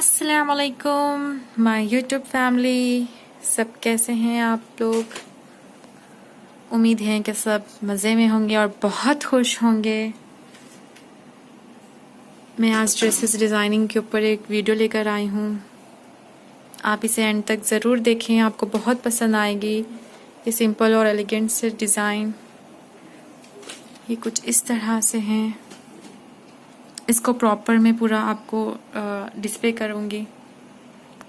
अस्सलामुअलैकुम my YouTube family. सब कैसे हैं आप लोग? उम्मीद है कि सब मज़े में होंगे और बहुत खुश होंगे। मैं आज ड्रेसेस डिज़ाइनिंग के ऊपर एक वीडियो लेकर आई हूँ। आप इसे एंड तक ज़रूर देखें, आपको बहुत पसंद आएगी। ये सिंपल और एलिगेंट से डिज़ाइन ये कुछ इस तरह से हैं। इसको प्रॉपर मैं पूरा आपको डिस्प्ले करूँगी।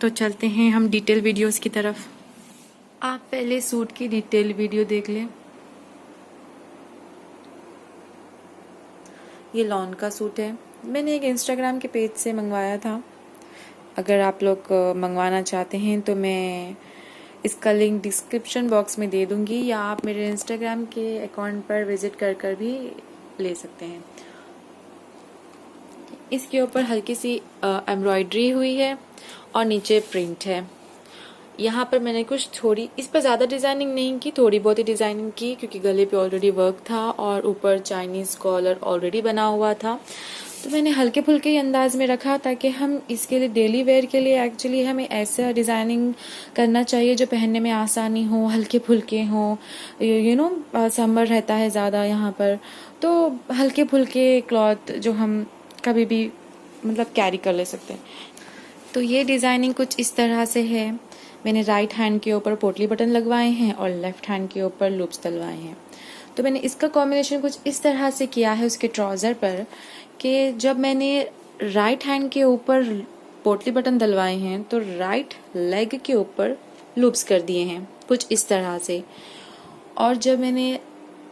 तो चलते हैं हम डिटेल वीडियोस की तरफ। आप पहले सूट की डिटेल वीडियो देख लें। ये लॉन का सूट है। मैंने एक इंस्टाग्राम के पेज से मंगवाया था। अगर आप लोग मंगवाना चाहते हैं तो मैं इसका लिंक डिस्क्रिप्शन बॉक्स में दे दूंगी, या आप मेरे इंस्टाग्राम के अकाउंट पर विजिट कर भी ले सकते हैं। इसके ऊपर हल्की सी एम्ब्रॉयडरी हुई है और नीचे प्रिंट है। यहाँ पर मैंने कुछ थोड़ी, इस पर ज़्यादा डिज़ाइनिंग नहीं की, थोड़ी बहुत ही डिज़ाइनिंग की क्योंकि गले पे ऑलरेडी वर्क था और ऊपर चाइनीज़ कॉलर ऑलरेडी बना हुआ था। तो मैंने हल्के फुल्के ही अंदाज में रखा ताकि हम इसके लिए डेली वेयर के लिए एक्चुअली हमें ऐसा डिज़ाइनिंग करना चाहिए जो पहनने में आसानी हो, हल्के फुल्के हो। समर रहता है ज़्यादा यहाँ पर, तो हल्के फुल्के क्लॉथ जो हम कभी भी मतलब कैरी कर ले सकते हैं। तो ये डिज़ाइनिंग कुछ इस तरह से है। मैंने राइट हैंड के ऊपर पोटली बटन लगवाए हैं और लेफ्ट हैंड के ऊपर लूप्स डलवाए हैं। तो मैंने इसका कॉम्बिनेशन कुछ इस तरह से किया है उसके ट्राउज़र पर कि जब मैंने राइट हैंड के ऊपर पोटली बटन डलवाए हैं तो राइट लेग के ऊपर लूप्स कर दिए हैं कुछ इस तरह से, और जब मैंने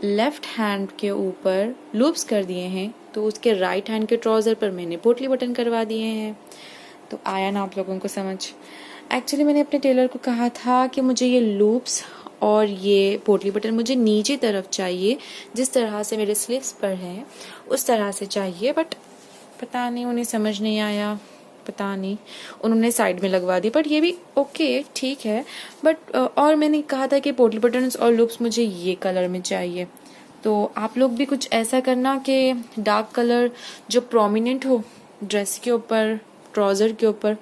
लेफ्ट हैंड के ऊपर लूप्स कर दिए हैं तो उसके राइट हैंड के ट्राउज़र पर मैंने पोटली बटन करवा दिए हैं। तो आया ना आप लोगों को समझ? एक्चुअली मैंने अपने टेलर को कहा था कि मुझे ये लूप्स और ये पोटली बटन मुझे नीचे तरफ चाहिए, जिस तरह से मेरे स्लीव्स पर है उस तरह से चाहिए, बट पता नहीं उन्हें समझ नहीं आया, पता नहीं उन्होंने साइड में लगवा दी। बट ये भी ओके, ठीक है। बट और मैंने कहा था कि पोटली बटन्स और लूप्स मुझे ये कलर में चाहिए। तो आप लोग भी कुछ ऐसा करना कि डार्क कलर जो प्रोमिनेंट हो ड्रेस के ऊपर, ट्राउज़र के ऊपर,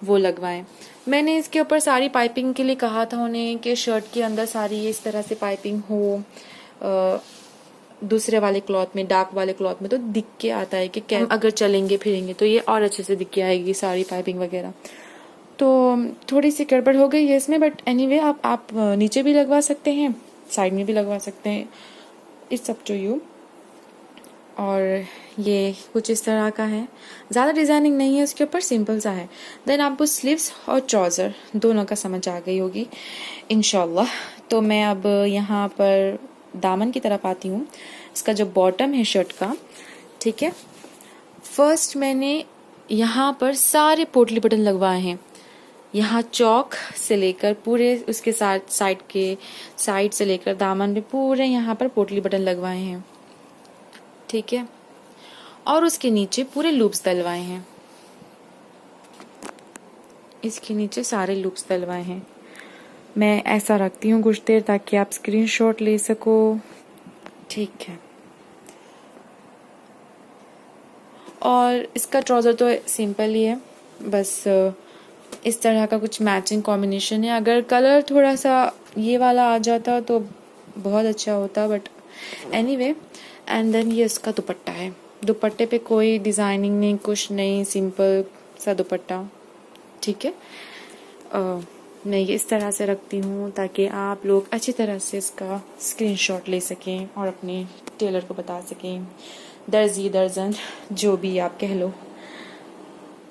वो लगवाएं। मैंने इसके ऊपर सारी पाइपिंग के लिए कहा था उन्हें कि शर्ट के अंदर सारी इस तरह से पाइपिंग हो। दूसरे वाले क्लॉथ में, डार्क वाले क्लॉथ में तो दिख के आता है कि अगर चलेंगे फिरेंगे तो ये और अच्छे से दिख के आएगी सारी पाइपिंग वगैरह। तो थोड़ी सी गड़बड़ हो गई है इसमें, बट एनीवे आप नीचे भी लगवा सकते हैं, साइड में भी लगवा सकते हैं, इट्स अप टू यू। और ये कुछ इस तरह का है, ज़्यादा डिज़ाइनिंग नहीं है उसके ऊपर, सिंपल सा है। देन आपको स्लीव्स और ट्राउज़र दोनों का समझ आ गई होगी इंशाल्लाह। तो मैं अब यहाँ पर दामन की तरफ आती हूँ। इसका जो बॉटम है शर्ट का, ठीक है, फर्स्ट मैंने यहाँ पर सारे पोटली बटन लगवाए हैं। यहाँ चौक से लेकर पूरे उसके साथ साइड से लेकर दामन में पूरे यहाँ पर पोटली बटन लगवाए हैं, ठीक है। और उसके नीचे पूरे लूप्स डलवाए हैं, इसके नीचे सारे लूप्स डलवाए हैं। मैं ऐसा रखती हूँ कुछ देर ताकि आप स्क्रीनशॉट ले सको, ठीक है। और इसका ट्राउज़र तो सिंपल ही है, बस इस तरह का कुछ मैचिंग कॉम्बिनेशन है। अगर कलर थोड़ा सा ये वाला आ जाता तो बहुत अच्छा होता, बट एनीवे। एंड देन ये इसका दुपट्टा है। दुपट्टे पे कोई डिज़ाइनिंग नहीं, कुछ नहीं, सिंपल सा दुपट्टा, ठीक है। मैं ये इस तरह से रखती हूँ ताकि आप लोग अच्छी तरह से इसका स्क्रीनशॉट ले सकें और अपने टेलर को बता सकें, दर्जी दर्जन जो भी आप कह लो,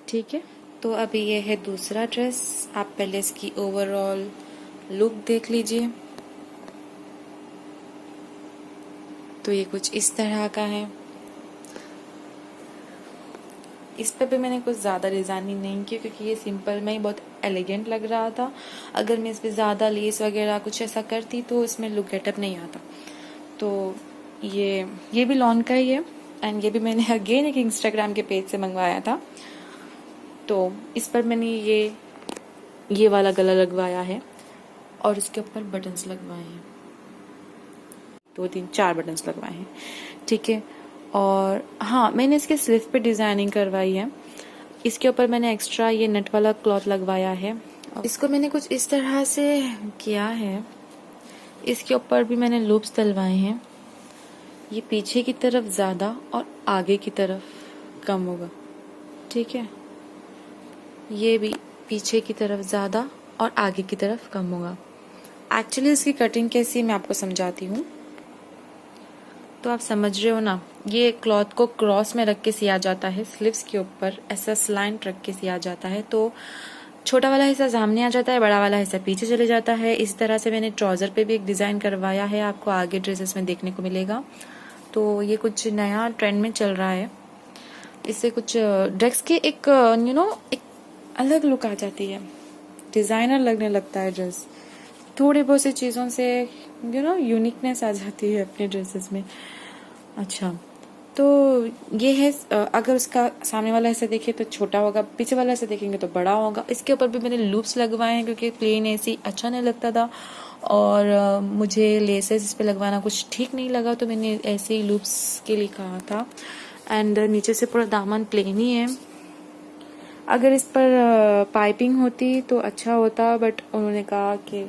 ठीक है। तो अभी ये है दूसरा ड्रेस। आप पहले इसकी ओवरऑल लुक देख लीजिए। तो ये कुछ इस तरह का है। इस पर भी मैंने कुछ ज़्यादा डिज़ाइनिंग नहीं की क्योंकि ये सिंपल में ही बहुत एलिगेंट लग रहा था। अगर मैं इस पर ज़्यादा लेस वगैरह कुछ ऐसा करती तो इसमें लुक गेटअप नहीं आता। तो ये भी लॉन का ही है, एंड ये भी मैंने अगेन एक इंस्टाग्राम के पेज से मंगवाया था। तो इस पर मैंने ये वाला गला लगवाया है और इसके ऊपर बटन्स लगवाए हैं, 2 3 4 बटन्स लगवाए हैं, ठीक है। और हाँ, मैंने इसके स्लीव पे डिज़ाइनिंग करवाई है। इसके ऊपर मैंने एक्स्ट्रा ये नेट वाला क्लॉथ लगवाया है। इसको मैंने कुछ इस तरह से किया है। इसके ऊपर भी मैंने लूप्स डलवाए हैं। ये पीछे की तरफ ज़्यादा और आगे की तरफ कम होगा, ठीक है। ये भी पीछे की तरफ ज़्यादा और आगे की तरफ कम होगा। एक्चुअली इसकी कटिंग कैसी मैं आपको समझाती हूँ, तो आप समझ रहे हो ना। ये क्लॉथ को क्रॉस में रख के सिया जाता है, स्लीव्स के ऊपर ऐसा स्लाइंट रख के सिया जाता है, तो छोटा वाला हिस्सा सामने आ जाता है, बड़ा वाला हिस्सा पीछे चले जाता है। इस तरह से मैंने ट्राउज़र पे भी एक डिज़ाइन करवाया है, आपको आगे ड्रेसेस में देखने को मिलेगा। तो ये कुछ नया ट्रेंड में चल रहा है। इससे कुछ ड्रेस के एक एक अलग लुक आ जाती है, डिज़ाइनर लगने लगता है ड्रेस। थोड़ी बहुत सी चीज़ों से यूनिकनेस आ जाती है अपने ड्रेसेस में। अच्छा, तो ये है, अगर उसका सामने वाला हिस्सा देखिए तो छोटा होगा, पीछे वाला हिस्सा देखेंगे तो बड़ा होगा। इसके ऊपर भी मैंने लूप्स लगवाए हैं क्योंकि प्लेन ऐसी अच्छा नहीं लगता था, और मुझे लेसेस इस पे लगवाना कुछ ठीक नहीं लगा, तो मैंने ऐसे ही लूप्स के लिए कहा था। एंड नीचे से पूरा दामन प्लेन ही है। अगर इस पर पाइपिंग होती तो अच्छा होता, बट उन्होंने कहा कि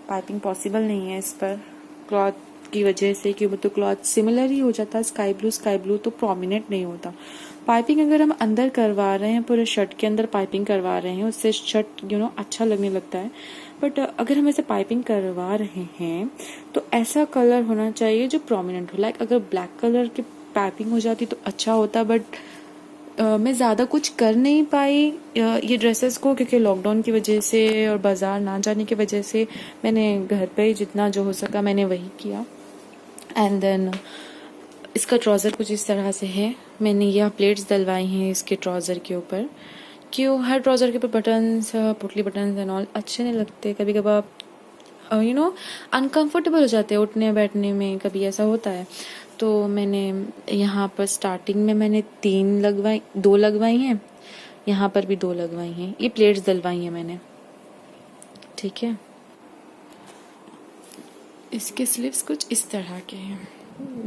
पाइपिंग पॉसिबल नहीं है इस पर क्लॉथ की वजह से, कि वो तो क्लॉथ सिमिलर ही हो जाता है, स्काई ब्लू तो प्रोमिनेंट नहीं होता। पाइपिंग अगर हम अंदर करवा रहे हैं, पूरे शर्ट के अंदर पाइपिंग करवा रहे हैं, उससे शर्ट अच्छा लगने लगता है। बट अगर हम ऐसे पाइपिंग करवा रहे हैं तो ऐसा कलर होना चाहिए जो प्रोमिनेंट हो। लाइक अगर ब्लैक कलर की पाइपिंग हो जाती तो अच्छा होता, बट मैं ज़्यादा कुछ कर नहीं पाई ये ड्रेसेस को, क्योंकि लॉकडाउन की वजह से और बाज़ार ना जाने की वजह से मैंने घर पे ही जितना जो हो सका मैंने वही किया। एंड देन इसका ट्राउज़र कुछ इस तरह से है। मैंने यह प्लेट्स डलवाई हैं इसके ट्राउज़र के ऊपर। क्यों, हर ट्राउज़र के ऊपर बटन्स, पुतली बटन्स एंड ऑल अच्छे नहीं लगते। कभी कभार अनकंफर्टेबल हो जाते हैं उठने बैठने में, कभी ऐसा होता है। तो मैंने यहाँ पर स्टार्टिंग में मैंने 2 लगवाई हैं, यहाँ पर भी 2 लगवाई हैं। ये प्लेट्स डलवाई हैं मैंने, ठीक है। इसके स्लीव्स कुछ इस तरह के हैं,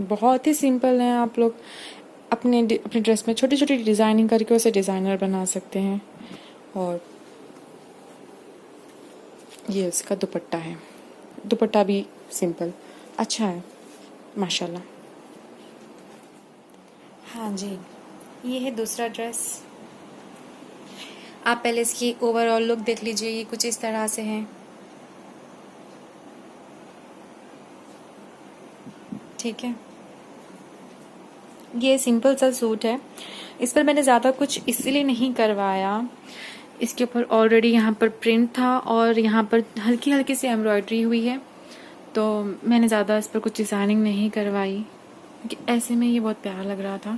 बहुत ही सिंपल हैं। आप लोग अपने ड्रेस में छोटी छोटी डिज़ाइनिंग करके उसे डिज़ाइनर बना सकते हैं। और ये इसका दुपट्टा है, दुपट्टा भी सिंपल अच्छा है माशाल्लाह। हाँ जी, ये है दूसरा ड्रेस। आप पहले इसकी ओवरऑल लुक देख लीजिए, ये कुछ इस तरह से है, ठीक है। ये सिंपल सा सूट है। इस पर मैंने ज़्यादा कुछ इसीलिए नहीं करवाया, इसके ऊपर ऑलरेडी यहाँ पर प्रिंट था और यहाँ पर हल्की हल्की सी एम्ब्रॉयडरी हुई है, तो मैंने ज़्यादा इस पर कुछ डिज़ाइनिंग नहीं करवाई क्योंकि ऐसे में ये बहुत प्यारा लग रहा था।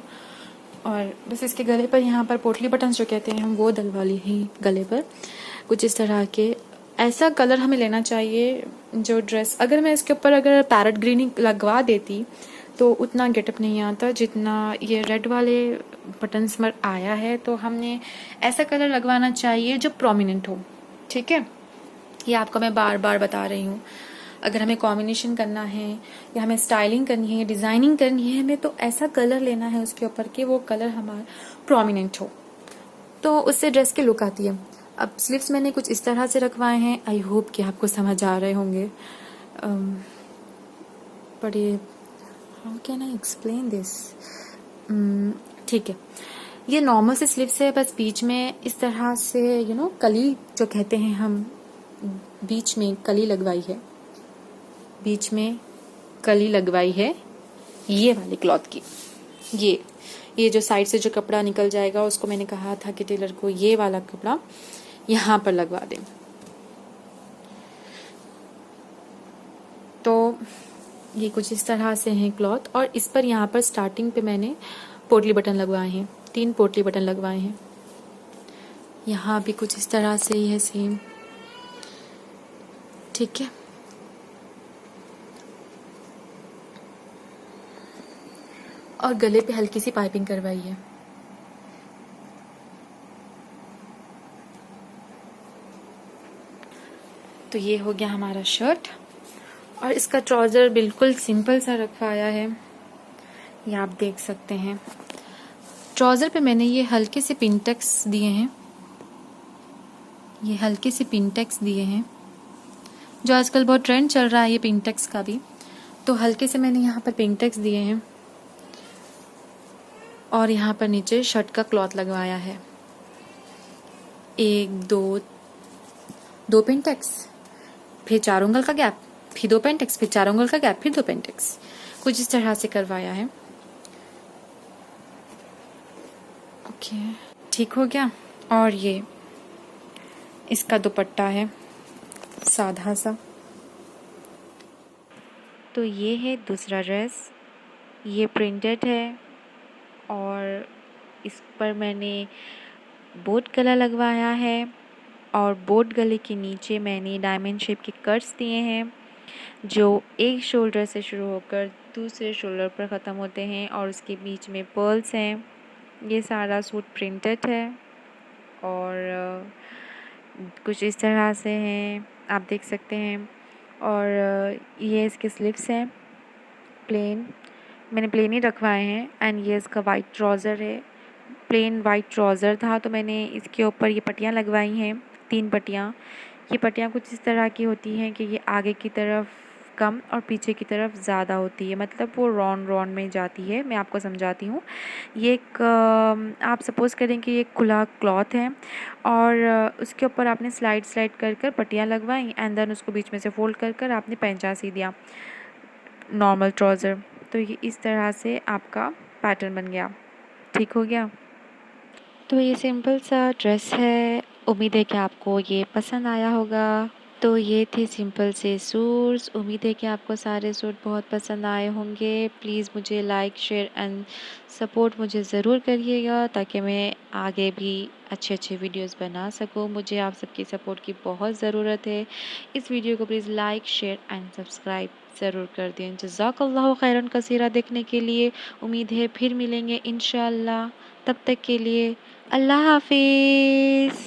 और बस इसके गले पर यहाँ पर पोटली बटन्स जो कहते हैं हम, वो डलवा ली ही गले पर कुछ इस तरह के। ऐसा कलर हमें लेना चाहिए जो ड्रेस, अगर मैं इसके ऊपर अगर पैरेट ग्रीन लगवा देती तो उतना गेटअप नहीं आता जितना ये रेड वाले बटन्स पर आया है। तो हमने ऐसा कलर लगवाना चाहिए जो प्रोमिनेंट हो, ठीक है। ये आपको मैं बार बार बता रही हूँ। अगर हमें कॉम्बिनेशन करना है या हमें स्टाइलिंग करनी है, डिज़ाइनिंग करनी है, हमें तो ऐसा कलर लेना है उसके ऊपर कि वो कलर हमारा प्रोमिनेंट हो, तो उससे ड्रेस की लुक आती है। अब स्लीव्स मैंने कुछ इस तरह से रखवाए हैं। आई होप कि आपको समझ आ रहे होंगे। बट ये how can I explain this, ठीक है। ये नॉर्मल से स्लीव्स है, बस बीच में इस तरह से कली जो कहते हैं हम, बीच में कली लगवाई है, बीच में कली लगवाई है ये वाली क्लॉथ की। ये जो साइड से जो कपड़ा निकल जाएगा उसको मैंने कहा था कि टेलर को ये वाला कपड़ा यहाँ पर लगवा दें। तो ये कुछ इस तरह से है क्लॉथ, और इस पर यहाँ पर स्टार्टिंग पे मैंने पोटली बटन लगवाए हैं, 3 पोटली बटन लगवाए हैं। यहाँ भी कुछ इस तरह से ही है सेम, ठीक है। और गले पे हल्की सी पाइपिंग करवाई है। तो ये हो गया हमारा शर्ट, और इसका ट्राउजर बिल्कुल सिंपल सा रखवाया है, ये आप देख सकते हैं। ट्राउज़र पे मैंने ये हल्के से पिनटेक्स दिए हैं, ये हल्के से पिनटेक्स दिए हैं, जो आजकल बहुत ट्रेंड चल रहा है ये पिनटेक्स का भी, तो हल्के से मैंने यहाँ पर पिनटेक्स दिए हैं और यहाँ पर नीचे शर्ट का क्लॉथ लगवाया है। एक दो पिनटेक्स, फिर 4 उंगल का गैप, फिर 2 पेंटेक्स, फिर 4 उंगल का गैप, फिर 2 पेंटेक्स, कुछ इस तरह से करवाया है। ओके, ठीक हो गया। और ये इसका दुपट्टा है साधा सा। तो ये है दूसरा ड्रेस, ये प्रिंटेड है और इस पर मैंने बोट गला लगवाया है और बोट गले के नीचे मैंने डायमंड शेप के कट्स दिए हैं जो एक शोल्डर से शुरू होकर दूसरे शोल्डर पर ख़त्म होते हैं और उसके बीच में पर्ल्स हैं। ये सारा सूट प्रिंटेड है और कुछ इस तरह से हैं, आप देख सकते हैं। और ये इसके स्लीव्स हैं प्लेन, मैंने प्लेन ही रखवाए हैं। एंड ये इसका वाइट ट्राउज़र है, प्लेन वाइट ट्राउज़र था तो मैंने इसके ऊपर ये पट्टियाँ लगवाई हैं, 3 पट्टियाँ। ये पट्टियाँ कुछ इस तरह की होती हैं कि ये आगे की तरफ कम और पीछे की तरफ ज़्यादा होती है, मतलब वो राउंड में जाती है। मैं आपको समझाती हूँ। ये एक आप सपोज़ करें कि ये खुला क्लॉथ है और उसके ऊपर आपने स्लाइड कर पट्टियाँ लगवाई एंड देन उसको बीच में से फोल्ड कर आपने पैंचा सी दिया नॉर्मल ट्राउज़र, तो ये इस तरह से आपका पैटर्न बन गया। ठीक हो गया। तो ये सिंपल सा ड्रेस है, उम्मीद है कि आपको ये पसंद आया होगा। तो ये थे सिंपल से सूट्स, उम्मीद है कि आपको सारे सूट बहुत पसंद आए होंगे। प्लीज़ मुझे लाइक शेयर एंड सपोर्ट मुझे ज़रूर करिएगा ताकि मैं आगे भी अच्छे वीडियोस बना सकूं। मुझे आप सबकी सपोर्ट की बहुत ज़रूरत है। इस वीडियो को please like share and subscribe ज़रूर कर दें। जज़ाकल्लाहु खैरन कसीरा देखने के लिए। उम्मीद है फिर मिलेंगे इंशाअल्लाह, तब तक के लिए अल्लाह हाफिज़।